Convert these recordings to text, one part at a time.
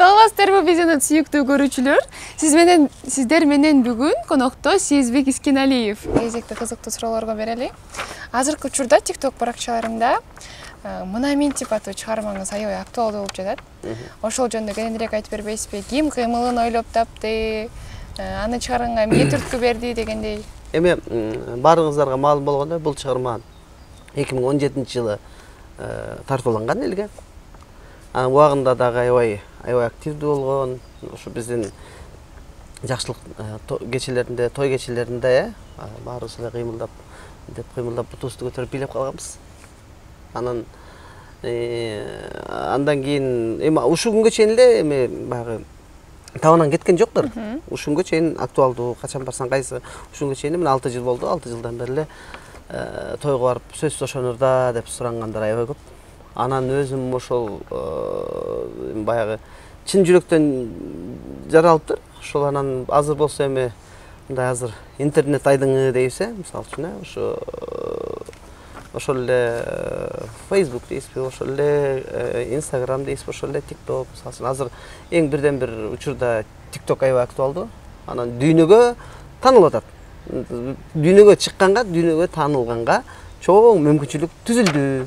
Саламатсыздарбы биздин сүйүктүү көрүүчүлөр. Сиздер менен бүгүн конокто Сезбек Искеналиев. Кезекте кызыктуу суроолорго берели. Азыркы учурда TikTok баракчаларында мына мен тип аттуу чыгармаңыз аябай актуалдуу болуп жатат. Ошол жөнүндө кененирээк айтып бербейсизби? Ким кыймылын ойлоп тапты? Аны чыгарганга эмне түрткү берди дегендей. Эми баарыңыздарга маалым болгондой, бул чыгарма 2017-жылы тартууланган элге. Анын убагында дагы аябай активдүү болгон, ошо биздин жакшылык кечелеринде, той кечелеринде баарыбыз эле кыймылдап бутубузду көтөрүп бийлеп калганбыз. Анан андан кийин эми ушул күнгө чейин эле эми баягы табынан кеткен жоктур. Ушул күнгө чейин актуалдуу, качан барсаң кайсы, ушул күнгө чейин 6 жыл болду. 6 жылдан бери эле тойго барып сөзсүз ошонур да деп сурангандар аябай көп. Анан өзүм ошол баягы чын жүрөктөн жаралыптыр. Ошол анан азыр болсо эми мындай азыр интернет айдыңы дейбиз, мисалы үчүн ошол эле Facebook дейсизби, ошол эле Instagram дейсизби, ошол эле TikTok, мисалы үчүн азыр эң бирден бир учурда TikTok аябай актуалдуу. Анан дүйнөгө таанылып атат. Дүйнөгө чыкканга, дүйнөгө таанылганга чоң мүмкүнчүлүк түзүлдү.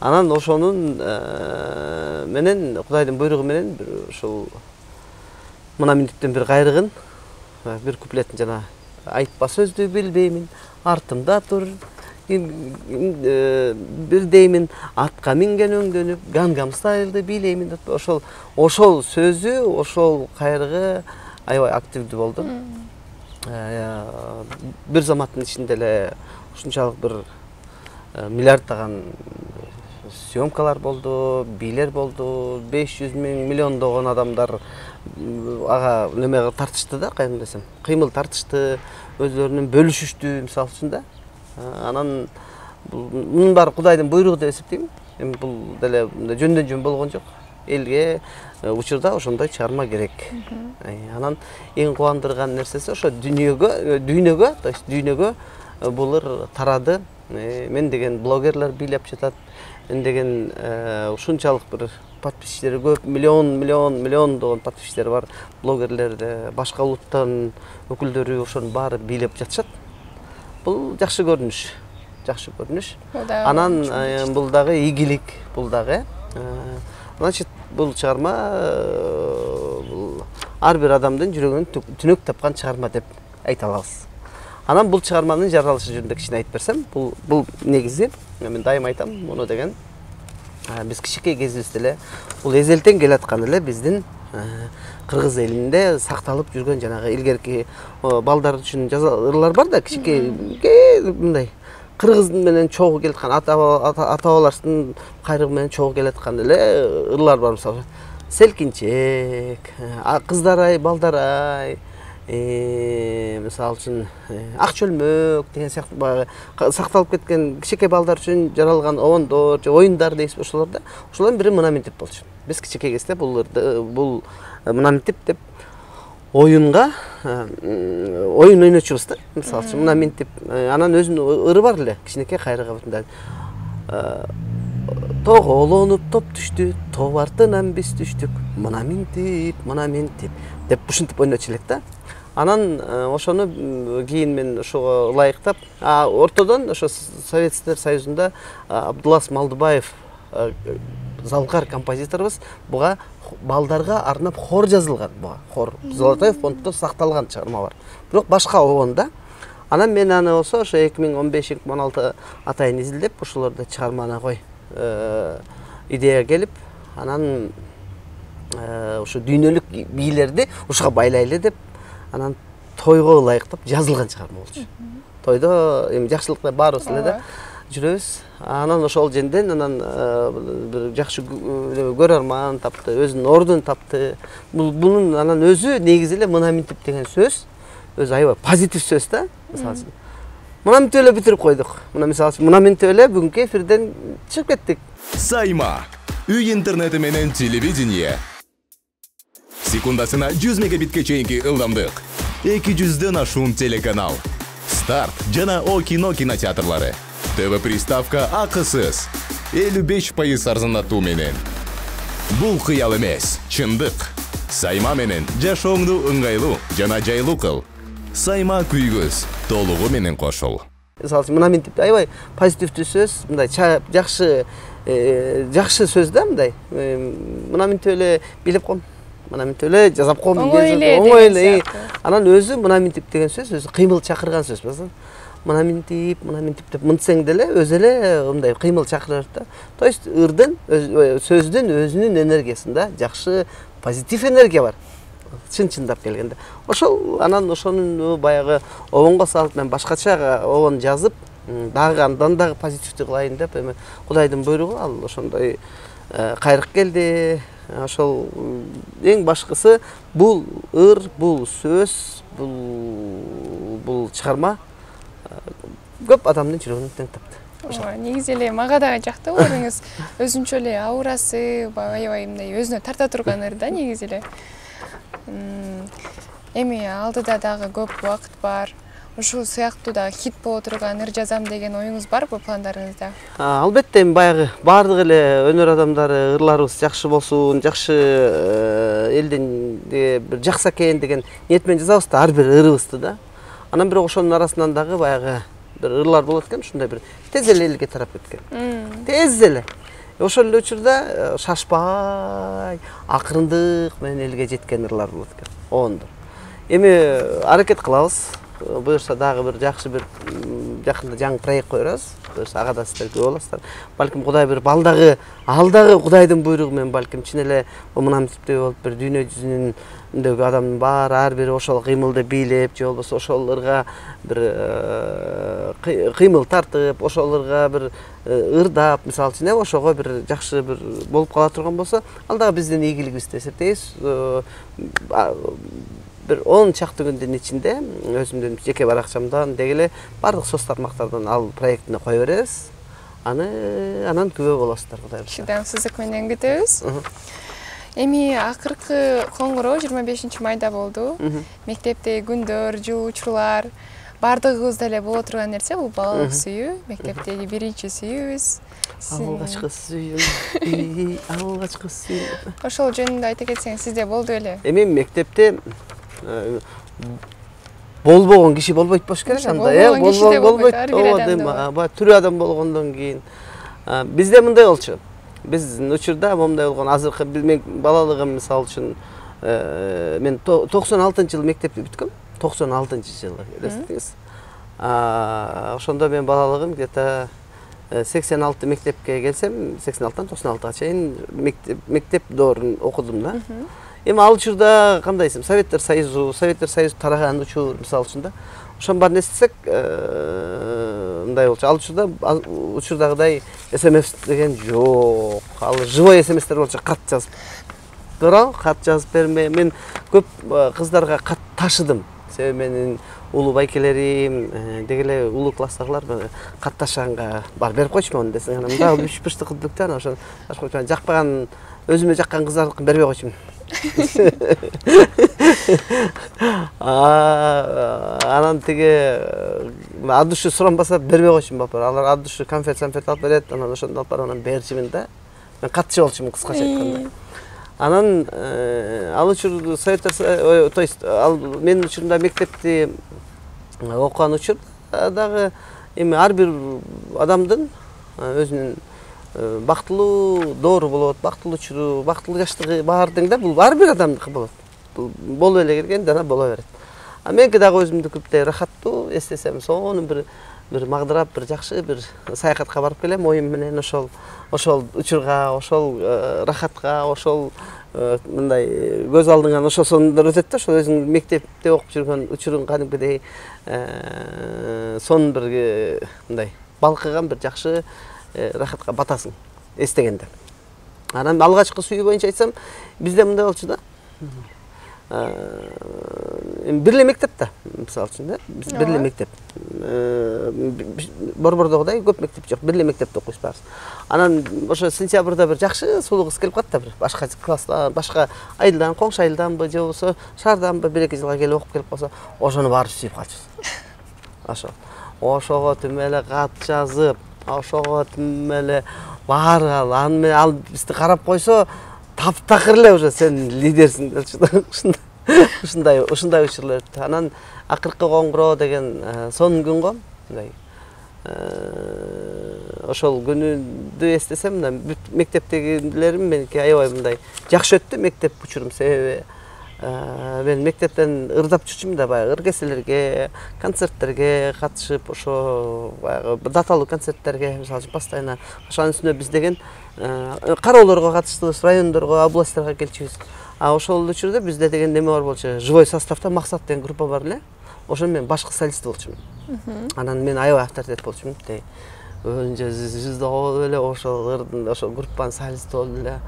Анан ошонун менен Кудайдын буйругу менен ошол мына мен типтен бир кайрыгын, бир куплеттин жана айтпа сөздү билбеймин, артымда тур, бир деймин, атка минген өңдөнүп, Гангам стайлды бийлеймин деп ошол сөзү, ошол кайрыгы аябай активдүү болду. Бир заматтын ичинде эле ушунчалык бир миллиарддаган съемкалар болду, бийлер болду, 500 миң миллиондогон адамдар ага немеге тартышты да, кайын десем, кыймыл тартышты, өзлөрүнүн бөлүшүштү, мисалы үчүн да. Анан мунун баары Кудайдын буйругу деп эсептейм. Эми бул деле жөндөн жөн болгон жок. Элге учурда ошондой чыгарма керек. Анан эң кубандырган нерсеси ошо дүйнөгө, то есть дүйнөгө булар тарады. Мен деген блогерлер бийлеп жатат. Мен деген ушунчалык бир подписчилери көп, миллиондогон подписчилери бар блогерлерде, башка улуттан өкүлдөрү ошонун баары бийлеп жатышат. Бул жакшы көрүнүш. Анан бул дагы ийгилик, бул дагы. Значит, бул чыгарма ар бир адамдын жүрөгүнөн түнөк тапкан чыгарма деп айта алабыз. Анан бул чыгарманын жаралышы жөнүндө кичине айтып берсем, бул негизи мен дайым айтам, муну деген биз кичинекей кезибизде эле бул эзелтен келаткан эле биздин кыргыз элинде сакталып жүргөн жанагы илгерки балдар үчүн ырлар бар да, кичинекей мындай кыргыз менен чогуу келаткан ата-бабаларыбыздын кайрыгы менен чогуу келаткан эле ырлар бар, мисалы селкинчек, кыздар-ай, балдар-ай, мисалы үчүн ак чөлмөк деген сыяктуу баягы сакталып кеткен кичинекей балдар үчүн жаралган обондор же оюндар дейсиз, ошолордо ошолордун бири мына мен тип болчу. Биз кичинекей кезде бул мына мен тип деп оюн ойночубуз да, мисалы үчүн мына мен тип. Анан өзүнүн ыры бар эле, кичинекей кайрыгы мындай тоголонуп топ түштү, топ артынан биз түштүк, мына мен тип деп ушинтип ойночу элек да. Анан ошону кийин мен ошого ылайыктап, ортодон ошо Советтер Союзунда Абдулас Малдыбаев залкар композиторубуз буга балдарга арнап хор жазылган. Буга хор Золотой фонддо сакталган чыгарма бар. Бирок башка обон да. Анан мен аны болсо ошо 2015-2016 атайын изилдеп, ошолордо чыгарманы идея келип, анан ошо дүйнөлүк бийлерди ушуга байлайлы деп, анан тойго ылайыктап жазылган чыгарма болчу. Тойдо эми жакшылыкта баарыбыз эле да жүрөбүз. Анан ошол женден анан бир жакшы көрөрман тапты, өзүнүн ордун тапты. Бунун анан өзү негизи эле мына мен тип деген сөз, өзү аябай позитив сөз да. Мисалы үчүн мына мен эле бүтүрүп койдук. Мына мен эле бүгүнкү эфирден чыгып кеттик. Сайма. Үй интернети менен телевидение. Секундасына 100 мегабитке чейинки ылдамдык. 200дөн ашуун телеканал. Старт жана О кино кинотеатрлары. ТВ приставка акысыз. 55% арзандатуу менен. Бул кыял эмес, чындык. Сайма менен жашооңду ыңгайлуу жана жайлуу кыл. Сайма күйгөз, толугу менен кошул. Мисалы үчүн мына мен типти аябай позитивдүү сөз, мындай жакшы сөз да мындай. Мына мен эле билип ком. Мына мен эле жазап ком деген оңой эле. Анан өзү мына мен тип деген сөз өзү кыймыл чакырган сөз болсо. Мына мен тип деп мынтсең деле өзү эле мындай кыймыл чакырат да. То есть ырдын сөздүн өзүнүн энергиясында жакшы позитив энергия бар. Чын-чындап келгенде. Ошол анан ошонун баягы обонго салып мен башкача обон жазып, дагы андан дагы позитивдүү кылайын деп эми Кудайдын буйругу ал ошондой кайрык келди. Ошол эң башкысы бул ыр, бул сөз, бул чыгарма көп адамдын жүрөгүнө тең тапты. Негизи эле мага дагы жакты ордуңуз өзүнчө эле аурасы, аябай мындай өзүнө тарта турган ыр да негизи эле. Эми алдыда дагы көп убакыт бар. Ушул сыяктуу да хит боло турган ыр жазам деген оюңуз барбы пландарыңызда? Албетте, эми баягы баардык эле өнөр адамдары ырларыбыз жакшы болсун, жакшы элдин бир жакса экен деген ниет менен жазабыз да, ар бир ырыбызды да. Анан бирок ошонун арасынан дагы баягы бир ырлар болот экен, ушундай бир тез эле элге тарап кеткен. Тез эле. Ошол эле учурда шашпай, акырындык менен элге жеткен ырлар болот экен. Ондор. Эми аракет кылабыз. Буюрса дагы бир жакшы бир жакында жаңы проект коебуз. Буюрса ага да сиздер күбө болосуздар. Балким Кудай бир алдагы Кудайдын буйругу менен балким чын эле мына типтей болуп бир дүйнө жүзүнүндөгү адамдын баары ар бири ошол кыймылды бийлеп, же болбосо ошол ырга бир кыймыл тартып, ошол ырга бир ырдап, мисалы үчүн ошого бир жакшы бир болуп кала турган болсо, ал дагы биздин ийгилигибиз деп эсептейбиз. Бир 10 чакты күндүн ичинде өзүмдүн жеке баракчамдан дегеле бардык соц тармактардан ал проектине кое беребиз. Анан күбө болосуздар, Кудай буйруса. Шыдамсыздык менен күтөбүз. Эми акыркы коңгуроо 25 майда болду. Мектептеги күндөр, жыл учурлар бардыгыбыз деле боло турган нерсе бул балалык сүйүү, мектептеги биринчи сүйүүбүз. Алгачкы сүйүү, алгачкы сүйүү. Ошол жөнүндө айта кетсеңиз, сизде болду беле? Эми мектепте болбогон киши болбойт болуш керек анда, болбойт. Түрү адам болгондон кийин бизде мындай болчу. Биздин учурда момундай болгон азыркы мен балалыгым мисалы үчүн мен 96-жылы мектепти бүткөм. 96-жылы, элестетиңиз. Ошондо мен балалыгым где-то 86 мектепке келсем, 86-тан 96-га чейин мектеп доорун окудум да. Эми ал учурда кандайсың? Советтер Союзу тараган учур мисалы үчүн да. Ошон баарын эстесек, мындай болчу. Ал учурдагыдай SMS деген жок. Ал живой SMS-тер болчу, кат жазып. Туурабы? Кат жазып берме. Мен көп кыздарга кат ташыдым. Себеби менин улуу байкелерим, дегеле улуу класстагылар кат ташыганга бар берип койчумун аны десең, анан дагы бышты кылдыктан ошон жакпаган, өзүмө жаккан кыздардыкын бербей койчумун. Анан тиги от души суранбаса бербей койчумун бапыр. Алар от души конфет алып берет, анан ошондо алып барып анан берчимин да. Мен катчы болчумун кыскача айтканда. Анан ал учурда советтер, то есть ал менин учурумда мектепти окуган учурда дагы эми ар бир адамдын өзүнүн бактылуу доору болот, бактылуу учуру, бактылуу жаштыгы бар дең да, бул ар бир адамдыкы болот. Бул боло эле келген жана боло берет. Меники дагы өзүмдүкү рахаттуу, эстесем сону бир магдырап, бир жакшы бир саякатка барып келем, оюм менен ошол учурга, ошол рахатка, ошол мындай көз алдыңан ошол сонундар өтөт да, ошол өзүң мектепте окуп жүргөн учуруң кадимкидей сонун бир мындай балкыган бир жакшы рахатка батасың эстегенде. Анан алгачкы сүйүү боюнча айтсам, бизде мындай болчу да. Бир эле мектеп да, мисалы үчүн да, биз бир эле мектеп. Борбордогудай көп мектеп жок, бир эле мектепте окуйбуз баарыбыз. Анан ошо сентябрда бир жакшы сулуу кыз келип калат да, бир башка класстан, башка айылдан, коңшу айылданбы, же болбосо шаарданбы 1-2 жылга келип окуп келип калса, ошону барып сүйүп калчубуз. Ошого түм эле кат жазып, ошого түм эле баары ал бизди карап койсо, таптакыр эле уже сен лидерсиң ушундай учурлар өттү. Анан акыркы коңгуроо деген сонун күн го. Мындай ошол күнүдү эстесем, мектептегилерим меники аябай мындай жакшы өттү мектеп учурум. Себеби мен мектептен ырдап жүрчүмүн да, баягы ыргеселерге, концерттерге катышып, ошо баягы даталуу концерттерге, мисалы үчүн постоянно ошонун үстүнө биз деген кароолорго катыштыбыз, райондорго, областьтарга келчүбүз. Ошол учурда бизде деген неме бар болчу, живой составда Максат деген группа бар эле. Ошон мен башкы солист болчумун. Анан мен аябай авторитет болчумун. Önce жүздө болуп эле ошол группанын солисти болуп эле.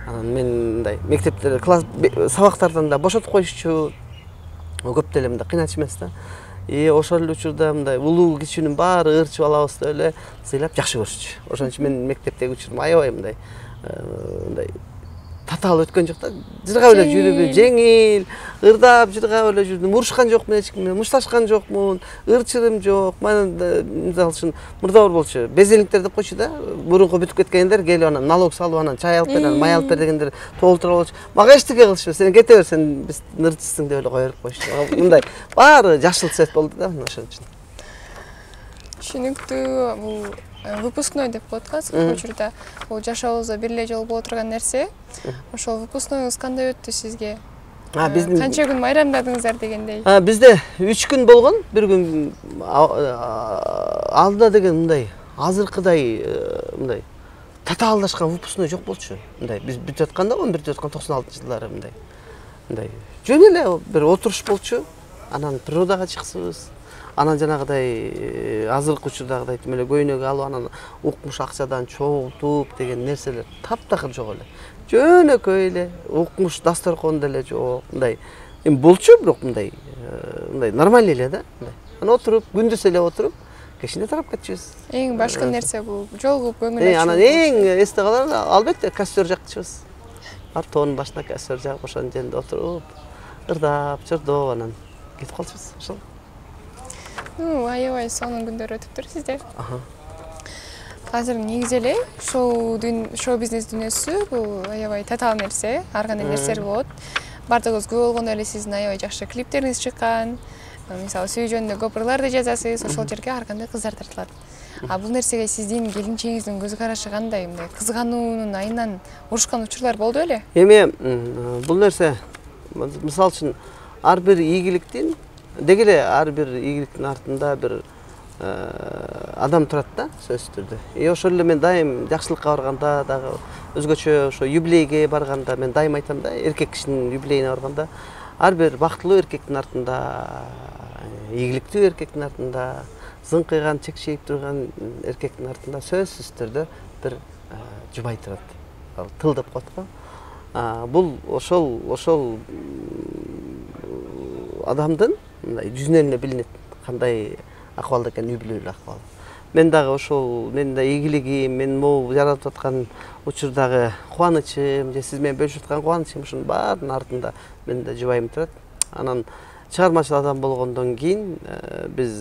Анан мен мындай мектепте класс сабактардан да бошотуп коюшчу. Көп деле мындай кыйнатчу эмес да. Ошол учурда мындай улуу кичүүнүн баары ырчып алабызды эле сыйлап жакшы көрүшчү. Ошон үчүн мен мектептеги учурум аябай мындай татаал өткөн жок да. Жыргап эле жүрүп, жеңил, ырдап жыргап эле жүрдүм. Урушкан жокмун эч кимге, мушташкан жокмун, ырчырым жок. Мисалы үчүн мурда бар болчу. Безеликтер деп койчу да. Мурунку бүтүп кеткендер келип анан налог салып анан чай алып бер, май алып бер дегендер толтура болчу. Мага эчтеке кылышпа, сен кете бер, сен биз ырчысың деп эле кое берип койчу. Мындай баары жашыл цвет болду да, ошон үчүн. Түшүнүктүү. Бул выпускной деп коет го азыркы учурда. Бул жашообузда бир эле жолу боло турган нерсе. Ошол выпускнойуңуз кандай өттү сизге? Биздин канча күн майрамдадыңыздар дегендей? Бизде 3 күн болгон, бир күн алдыда деген мындай азыркыдай мындай татаалдашкан выпускной жок болчу. Мындай биз бүтүп атканда 96-жылдары мындай жөн эле бир отуруш болчу. Анан природага чыксыбыз. Анан жанагыдай азыркы учурдагыдай тим эле көйнөгө алып анан укмуш акчадан чогултуп деген нерселер таптакыр жок эле. Жөнөкөй эле укмуш дасторкондо эле жок. Мындай болчу, бирок мындай нормаль эле да. Анан отуруп, күндүз эле отуруп, кечинде тарап кетчүбүз. Эң башкы нерсе бул жолугуп көңүл ачуу. Анан эң эсте калар албетте костер жакчыбыз. Тоонун башына костер жагып, ошонун жеринде отуруп, ырдап, чырдоп анан кетип калчубуз. Ошол. Аябай сонун күндөр өтүптүр сизде. Азыр негизи эле шоу бизнес дүнөсү бул аябай татаал нерсе, ар кандай нерселер болот. Бардыгыбыз күбө болгондой эле сиздин аябай жакшы клиптериңиз чыккан. Мисалы сүйүү жөнүндө көп ырларды жазасыз, ошол жерге ар кандай кыздар тартылат. Бул нерсеге сиздин келинчегиңиздин көз карашы кандай? Мындай кызгануунун айынан урушкан учурлар болду беле? Эми бул нерсе мисалы үчүн ар бир ийгиликтин деги эле ар бир ийгиликтин артында бир адам турат да, сөзсүз түрдө. Ошол эле мен дайым жакшылыкка барганда дагы өзгөчө ошо юбилейге барганда мен дайым айтам да, эркек кишинин юбилейине барганда ар бир бактылуу эркектин артында, ийгиликтүү эркектин артында, зыңкыйган, чекчейип турган эркектин артында сөзсүз түрдө бир жубай турат. Тыл деп коет го. Бул ошол адамдын мындай жүзүнөн эле билинет кандай акыбалда экенин, үй бүлөлүк акыбал. Мен дагы ошол менин да ийгилигим, мен могу жаратып аткан учурдагы кубанычым, же сиз менен бөлүшүп аткан кубанычым, ушунун баарынын артында менин да жубайым турат. Анан чыгармачыл адам болгондон кийин биз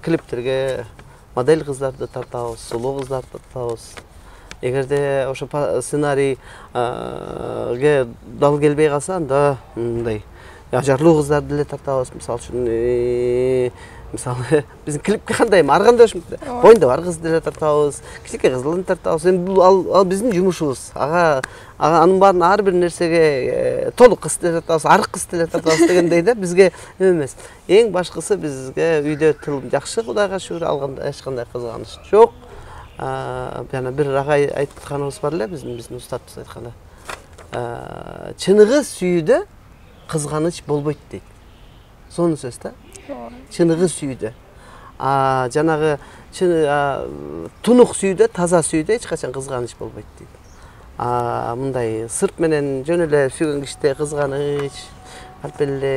клиптерге модель кыздарды тартабыз, сулуу кыздарды тартабыз. Эгерде ошо сценарийге дал келбей калса, анда мындай ажарлуу кыздарды деле тартабыз. Мисалы үчүн мисалы биздин клипке кандай ар кандай боюнда бар кызды деле тартабыз, кичине кыздарды тартабыз. Эми ал биздин жумушубуз. Анын баарын ар бир нерсеге толук кыз деле тартабыз, арык кыз деле тартабыз дегендей да, бизге эмес. Эң башкысы бизге үйдө тылым жакшы, Кудайга шүгүр, алганда эч кандай кызганыч жок. Жана бир агай айтканыбыз бар эле, биздин устатыбыз айтканда. Чыныгы сүйүүдө кызганыч болбойт дейт. Сонун сөз да. Чыныгы сүйүүдө. Жанагы тунук сүйүүдө, таза сүйүүдө эч качан кызганыч болбойт дейт. Мындай сырт менен жөн эле сүйгөн кишиде кызганыч алып эле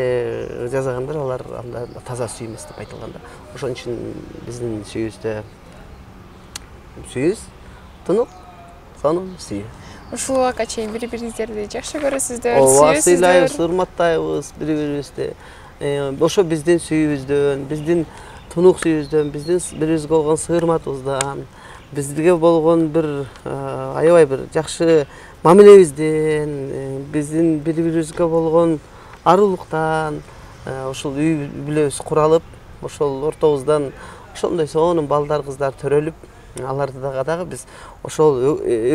жазгандар, алар анда таза сүймөс деп айтылган да. Ошон үчүн биздин сүйүүбүздө сүйүүбүз тунук, сонун сүйүү. Ушул убакка чейин бири-бириңиздерди жакшы көрөсүздөр, сүйөсүздөр. Сыйлайбыз, урматтайбыз бири-бирибизди. Ошо биздин сүйүүбүздөн, биздин тунук сүйүүбүздөн, биздин бирибизге болгон сыйырматыбыздан, бизге болгон бир аябай бир жакшы мамилебизден, биздин бири-бирибизге болгон арулуктан, ошол үй бүлөбүз куралып, ошол ортобуздан ошондой сонун балдар, кыздар төрөлүп, аларды дагы биз ошол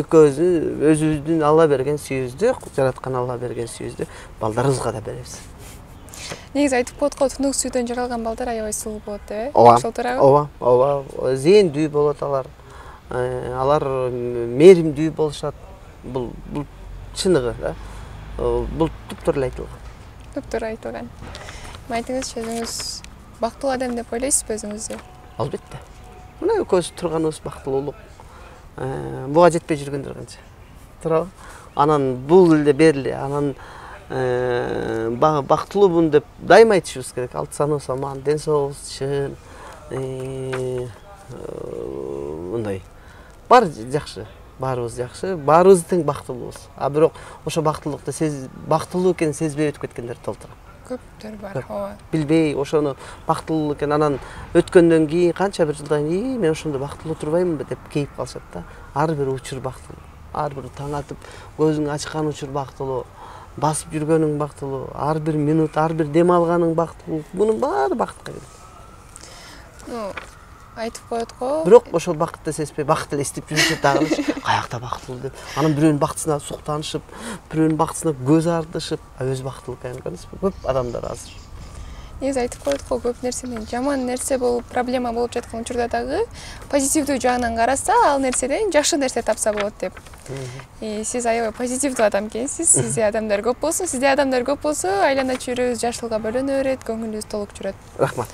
экөөбүздүн өзүбүздүн Алла берген сүйүүбүздү, жараткан Алла берген сүйүүбүздү балдарыбызга да беребиз. Негизи айтып коет го, тунук сүйдөн жаралган балдар аябай сулуу болот деп, ошол турабы? Ооба, зээндүү болот алар. Алар мээримдүү болушат. Бул чыныгы да. Бул туптур эле айтылган. Туптур айтылган. Айтыңызчы, өзүңүз бактылуу адам деп ойлойсузбу өзүңүздү? Албетте. Мына экөөбүз турганыбыз бактылуулук. Буга жетпей жүргөндөр канча. Туурабы? Анан бул эле берли, анан бактылуумун деп дайыма айтышыбыз керек. Алтсаныбыз аман, ден соолугубуз чын. Мындай. Бар жакшы. Баарыбыз жакшы, баарыбыз тең бактылуубуз. А бирок ошо бактылуулукту бактылуу экенин сезбей өтүп кеткендер толтура. Көптөр бар, ооба. Билбей, ошону бактылуу экен, анан өткөндөн кийин канча бир жылдан кийин мен ошондо бактылуу турбаймынбы деп кейип калышат да. Ар бир учур бактылуу. Ар бир таң атып көзүң ачкан учур бактылуу. Басып жүргөнүң бактылуу. Ар бир минут, ар бир дем алганың бактылуу. Мунун баары бактка келет. Айтып коет го. Бирок ошол бакытты сезбей, бакыт эле эстеп жүрүшөт дагы. Каякта бактылуу деп. Анан бирөөнүн бактысына суктанышып, бирөөнүн бактысына көз ардышып, өз бактылуу экенин көрөсүзбү? Көп адамдар азыр. Негизи айтып коет го, көп нерсенин жаман нерсе болуп, проблема болуп жаткан учурда дагы позитивдүү жагынан караса, ал нерседен жакшы нерсе тапса болот деп. Сиз аябай позитивдүү адам экенсиз. Сизде адамдар көп болсун, айлана чөйрөбүз жашылга бөлөнө берет, көңүлүбүз толук жүрөт. Рахмат.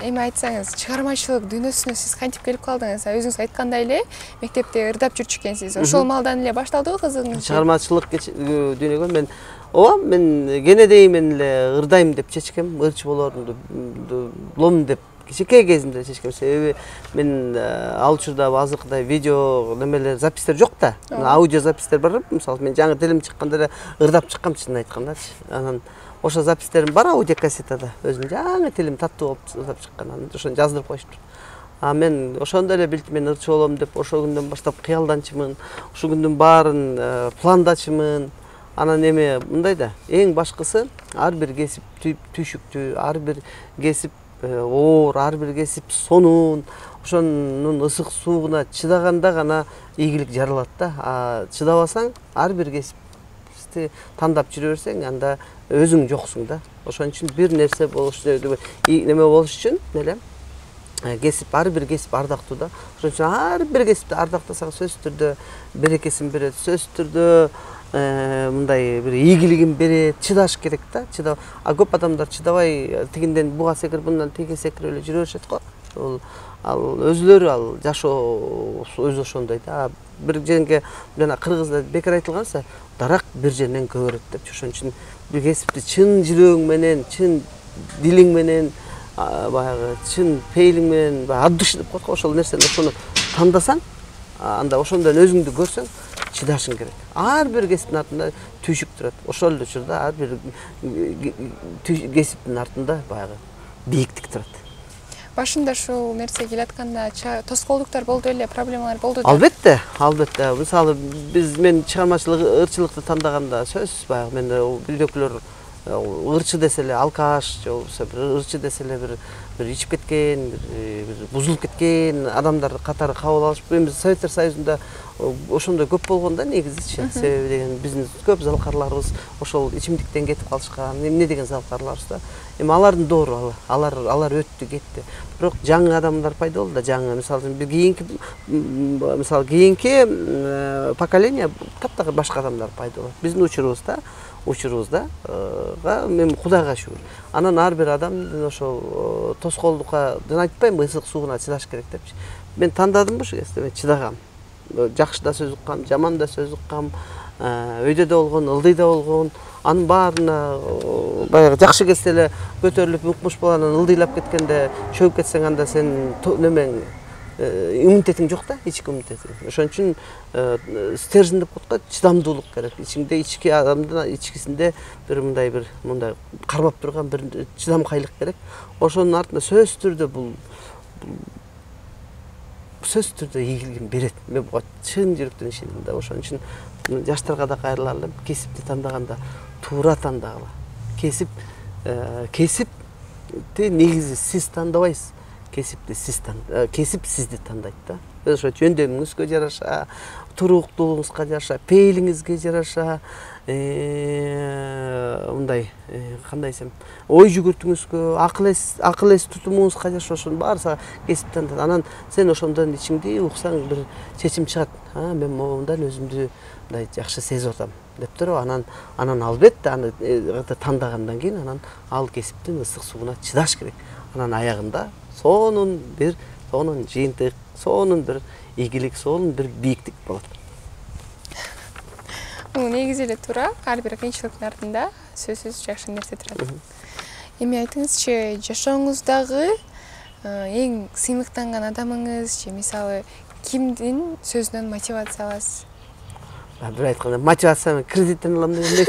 Эми айтсаңыз, чыгармачылык дүйнөсүнө сиз кантип келип калдыңыз? Өзүңүз айткандай эле, мектепте ырдап жүрчү экенсиз. Ошол малдан эле башталдыбы кызыгыңыз? Чыгармачылык дүйнөгө мен кенедей мен эле ырдайм деп чечкем, ырчы болом деп кичинекей кезимде чечкем. Себеби мен ал учурда азыркыдай видео немелер, запистер жок да. Аудио запистер бар. Мисалы мен жаңы телим чыкканда эле ырдап чыккам, чынын айткандачы. Анан ошо запистерим бар аудиокассетада. Өзүм жаңы телим таттуу болуп ырдап чыккан. Анан ошону жаздырып коюштур. А мен ошондо эле билдим, мен ырчы болом деп, ошол күндөн баштап кыялданчымын. Ошол күндүн баарын пландачымын. Анан эми мындай да, эң башкысы ар бир кесип түйшүктүү, ар бир кесип оор, ар бир кесип сонун, ошонун ысык сууна чыдаганда гана ийгилик жаралат да. Чыдабасаң, ар бир кесипти тандап жүрө берсең, анда өзүң жоксуң да. Ошон үчүн бир нерсе болуш неме болуш үчүн эле кесип, ар бир кесип ардактуу да. Ошон үчүн ар бир кесипти ардактасаң сөзсүз түрдө берекесин берет, сөзсүз түрдө мындай бир ийгилигин берет, чыдаш керек да. А көп адамдар чыдабай тигинден буга секирип, мындан тиге секирип эле жүрө беришет го. Ал өзүлөрү жашоо өзү ошондой да. Бир жерге жана кыргызда бекер айтылганса, дарак бир жеринен көгөрөт деп. Ошон үчүн бир кесипти чын жүрөгүң менен, чын дилиң менен, баягы чын пейилиң менен, ат душы деп коет го, ошол нерсени ошону тандасаң, анда ошондон өзүңдү көрсөң, чыдашың керек. Ар бир кесиптин артында түйшүк турат. Ошол эле учурда ар бир кесиптин артында баягы бийиктик турат. Башында ушул нерсе келатканда тоскоолдуктар болду эле, проблемалар болду да. Албетте. Мисалы мен чыгармачылык, ырчылыкты тандаганда сөзсүз баягы мен билдөөкүлөр ырчы десе эле алкаш, же болбосо бир ырчы десе эле бир ичип кеткен, бир бузулуп кеткен адамдар катары кабыл алышып, эми Советтер Союзунда ошондой көп болгон да негизичи. Себеби деген биздин көп залкарларыбыз ошол ичимдиктен кетип калышкан. Эмне деген залкарларыбыз да. Эми алардын доору алар өттү, кетти. Бирок жаңы адамдар пайда болду да, жаңы мисалы кийинки поколение таптагы башка адамдар пайда болот. Биздин учурубузда мен Кудайга шүгүр. Анан ар бир адам ошол тоскоолдукка айтпайм, ысык сууна чыдаш керек депчи. Мен тандадым ушул кезде, мен чыдагам. Жакшы да сөз уккам, жаман да сөз уккам, өйдө да болгон, ылдый да болгон, анын баарына баягы жакшы кезде эле көтөрүлүп укмуш баланын ылдыйлап кеткенде чөгүп кетсең, анда сен немең иммунитетиң жок да, ички иммунитетиң. Ошон үчүн стержин деп коет го, чыдамдуулук керек. Ичиңде ички адамдын ичкисинде бир мындай кармап турган бир чыдамкайлык керек. Ошонун артында сөзсүз түрдө бул сөзсүз түрдө ийгилигин берет. Мен буга чын жүрөктөн ишенем да. Ошон үчүн жаштарга да кайрыла элем, кесипти тандаганда туура тандагыла. Кесипти негизи сиз тандабайсыз. Кесип сизди тандайт да. Ошо жөндөмүңүзгө жараша, туруктуулугуңузга жараша, пейилиңизге жараша, мындай кандай десем, ой жүгүртүүңүзгө, акыл эс тутумуңузга жараша ошонун баары кесип тандайт. Анан сен ошондон ичиңди уксаң бир чечим чыгат. Мен момундан өзүмдү мындай жакшы сезип атам деп туруп, анан албетте аны тандагандан кийин анан ал кесиптин ысык сууна чыдаш керек. Анан аягында сонун жыйынтык, сонун бир ийгилик, сонун бир бийиктик болот. Бул негизи эле туура, ар бир кыйынчылыктын артында сөзсүз жакшы нерсе турат. Эми айтыңызчы, жашооңуздагы эң сыймыктанган адамыңыз же мисалы кимдин сөзүнөн мотивация аласыз? Бир айтканда мотивацияны кредиттен алам дегенде.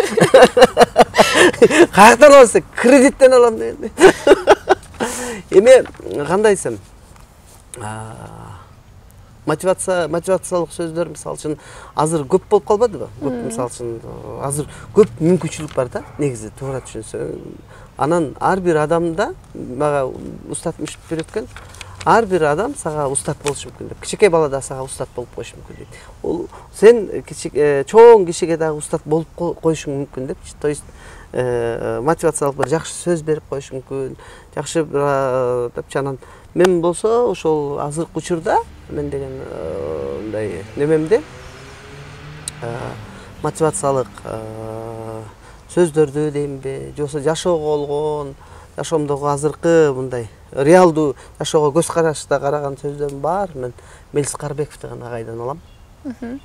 Каяктан аласыз? Кредиттен алам дегенде. Эми кандай десем, мотивациялык сөздөр мисалы үчүн азыр көп болуп калбадыбы? Көп мисалы үчүн азыр көп мүмкүнчүлүк бар да, негизи туура түшүнсөң. Анан ар бир адамда мага устат мүшүп берөткөн, ар бир адам сага устат болушу мүмкүн деп. Кичинекей бала да сага устат болуп коюшу мүмкүн дейт. Ол сен чоң кишиге дагы устат болуп коюшуң мүмкүн деп. То есть мотивациялык бир жакшы сөз берип коюш мүмкүн, жакшы деп анан мен болсо ошол азыркы учурда мен деген мындай немемде мотивациялык сөздөрдү деймби, же болбосо жашоого болгон, жашоомдогу азыркы мындай реалдуу жашоого көз карашта караган сөздөрүм бар. Мен Мелис Карбеков деген агайдан алам.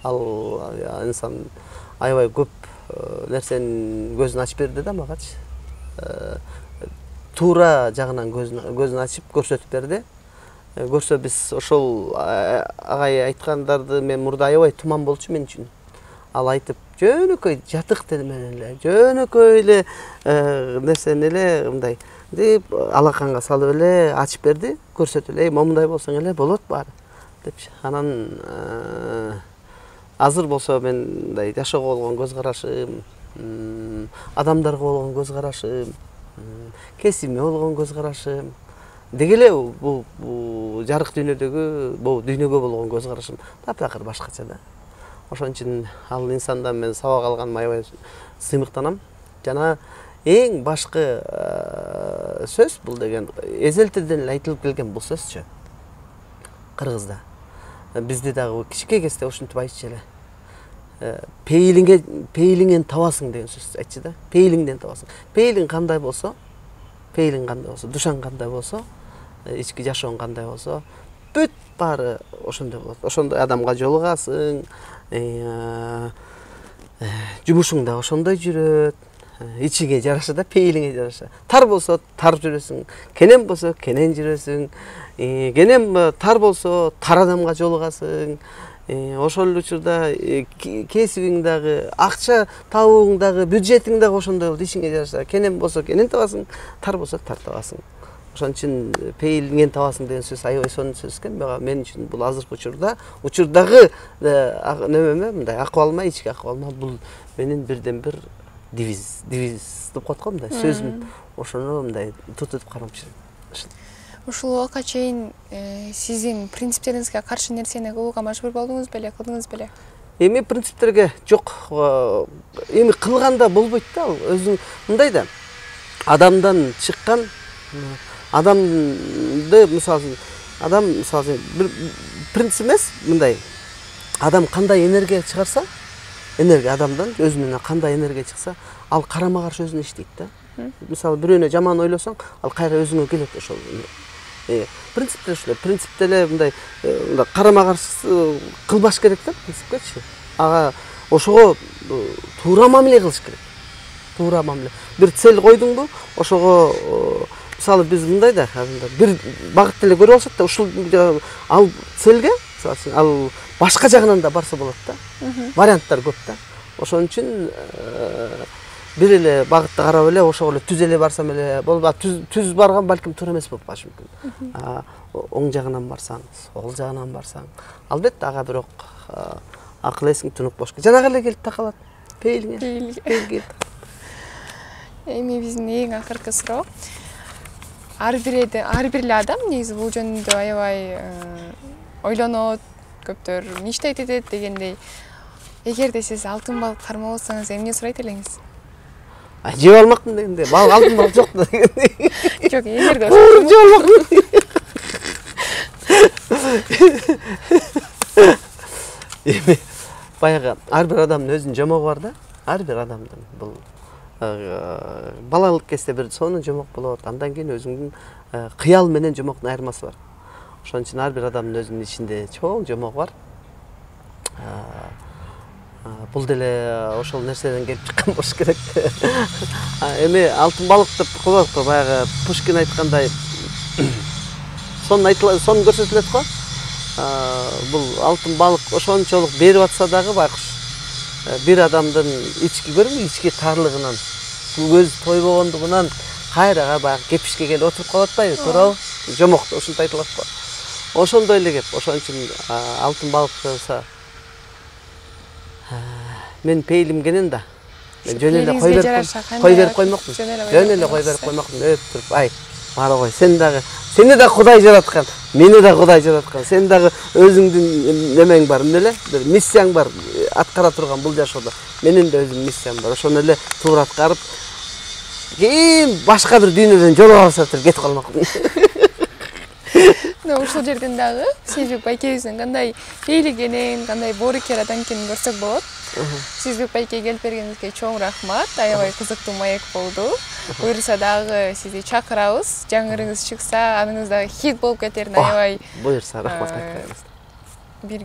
Ал инсан аябай көп нерсенин көзүн ачып берди да магачы. Туура жагынан көзүн ачып көрсөтүп берди. Көрсө биз ошол агай айткандарды мен мурда аябай туман болчу мен үчүн. Ал айтып жөнөкөй жатык менен эле, жөнөкөй эле нерсени эле мындай деп алаканга салып эле ачып берди, көрсөтүп эле, момундай болсоң эле болот баары депчи. Анан азыр болсо мен мындай жашоого болгон көз карашым, адамдарга болгон көз карашым, кесибиме болгон көз карашым деги эле бул жарык дүйнөдөгү, бул дүйнөгө болгон көз карашым таптакыр башкача да. Ошон үчүн ал инсандан мен сабак алганыма аябай сыймыктанам. Жана эң башкы сөз бул деген эзелтеден эле айтылып келген бул сөзчү. Кыргызда. Бизде дагы кичинекей кезде ушинтип айтчу эле. Пейилиңен табасың деген сөз айтчу да. Пейилиңден табасың. Пейилиң кандай болсо, душаң кандай болсо, ички жашооң кандай болсо, бүт баары ошондой болот. Ошондой адамга жолугасың, жумушуң да ошондой жүрөт. Ичиңе жараша да, пейилиңе жараша. Тар болсо тар жүрөсүң, кенен болсо кенен жүрөсүң. Кенен тар болсо тар адамга жолугасың. Ошол учурда кесибиң дагы, акча табууң дагы, бюджетиң дагы ошондой болот. Ичиңе жараша. Кенен болсо кенен табасың, тар болсо тар табасың. Ошон үчүн пейилиңен табасың деген сөз аябай сонун сөз экен. Мен үчүн бул азыркы учурдагы немеме мындай акыбалыма, ички акыбалыма бул менин бирден бир девиз деп коет го мындай сөзүм. Ошону мындай тутуп карамчы. Ушул убакка чейин сиздин принциптериңизге каршы нерсени кылууга мажбур болдуңуз беле, кылдыңыз беле? Эми принциптерге жок. Эми кылганда болбойт да, ал өзүң мындай да. Адамдан чыккан адамды мисалы бир принцип эмес, мындай. Адам кандай энергия чыгарса, энергия адамдан өзүнөн кандай энергия чыкса, ал карама каршы өзүнө иштейт да. Мисалы бирөөнө жаман ойлосоң, ал кайра өзүңө келет ошол. Принципте ушулай, принципте эле мындай карама каршы кылбаш керек да, принципкечи. Ага ошого туура мамиле кылыш керек. Туура мамиле. Бир цель койдуңбу, ошого мисалы биз мындай да, бир багыт эле көрүп алышат да, ушул ал цельге, ал башка жагынан да барса болот да. Варианттар көп да. Ошон үчүн бир эле багытты карап эле ошого эле түз эле барсам эле болбойт. Түз барган балким туура эмес болуп калышы мүмкүн. Оң жагынан барсаң, сол жагынан барсаң, албетте ага бирок акыл эсиң тунук болуш керек. Жанагы эле келип такалат. Пейилиңе. Эми биздин эң акыркы суроо. Ар бир эле адам негизи бул жөнүндө аябай ойлонот, көптөр ништейт этет дегендей. Эгерде сиз алтын балык кармоо болсоңуз эмне сурайт элеңиз? Жеп алмакмын дегенде, балык алтын балык жок дегенде. Жок, эгерде жеп алмакмын. Эми баягы ар бир адамдын өзүнүн жомогу бар да. Ар бир адамдын бул балалык кезде бир сонун жомок болот. Андан кийин өзүңдүн кыял менен жомоктун айырмасы бар. Ошон үчүн ар бир адамдын өзүнүн ичинде чоң жомок бар. Бул деле ошол нерседен келип чыккан болуш керек. Эми алтын балык деп коет го, баягы Пушкин айткандай сон көрсөтүлөт го. Бул алтын балык ошончолук берип атса дагы байкуш бир адамдын ички көрүңү, ички тарлыгынан, көз тойбогондугунан кайрага баягы кепишке келип отуруп калып атпайбы, туурабы? Жомокто ушинтип айтылат го. Ошондой эле кеп. Ошон үчүн алтын балык болсо мен пейилим кенен да. Мен жөн эле кой берип коймокмун. Жөн эле кой берип коймокмун. Өп туруп, ай, бара кой. Сени да Кудай жараткан, мени да Кудай жараткан. Сен дагы өзүңдүн немең бар, эмне эле? Бир миссияң бар, аткара турган бул жашоодо. Менин да өзүмдүн миссиям бар. Ошону эле туура аткарып, кийин башка бир дүйнөдөн жолуп алсак кетип калмакмын. Ушул жерден дагы Сезбек байкебиздин кандай пейлигенин, кандай боорукер адам экенин көрсөк болот. Сезбек байке келип бергениңизге чоң рахмат. Аябай кызыктуу маек болду. Буюрса дагы сизди чакырабыз. Жаңырыңыз чыкса, аныңыз дагы хит болуп кетерин аябай. Буюрса рахмат айтканыңыз. Бир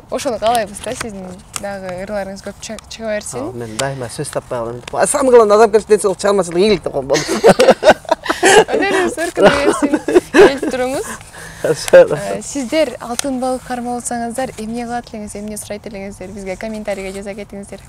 ошону каалайбыз да, сиздин дагы ырларыңыз көп чыга берсин. Мен дайыма сөз таппай калам. Самый главный адамгерчилик, денсаулык, чыгармачылык, ийгилик деп коем болду. Өнөрүңүз өркүндөй берсин. Келип туруңуз. Сиздер алтын балык кармоо болсоңуздар, эмне кылат элеңиз, эмне сурайт элеңиздер, бизге комментарийге жаза кетиңиздер.